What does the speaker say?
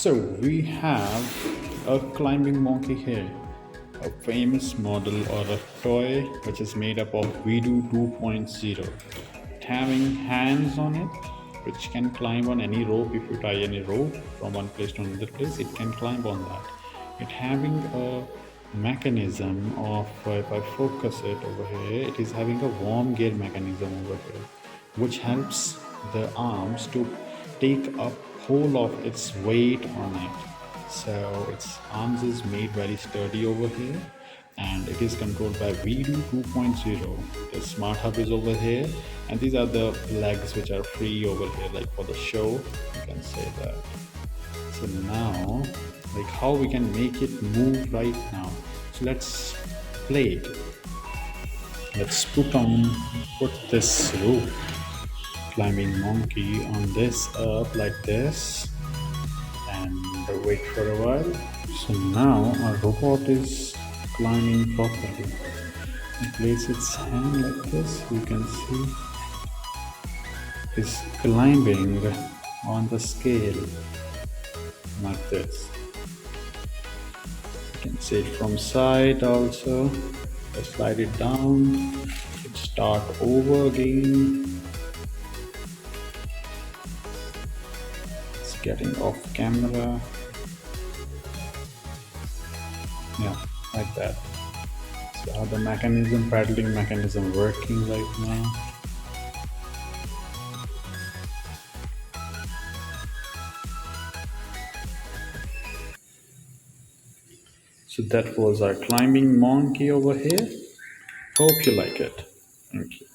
So we have a climbing monkey here, a famous model or a toy which is made up of WeDo 2.0. Having hands on it, which can climb on any rope. If you tie any rope from one place to another place, it can climb on that. It having a mechanism of, if I focus it over here, it is having a warm gear mechanism over here, which helps the arms to take up whole of its weight on it. So its arms is made very sturdy over here, and it is controlled by WeDo 2.0. The smart hub is over here, and these are the legs which are free over here, like for the show, you can say that. So now, like how we can make it move right now. So let's play it. Let's put this rope climbing monkey on this up like this and wait for a while. So now our robot is climbing properly. It place its hand like this, you can see it's climbing on the scale like this. You can see it from side also. Just slide it down, it start over again. It's getting off camera. Yeah, like that. So how the paddling mechanism working right now. So that was our climbing monkey over here. Hope you like it. Thank you.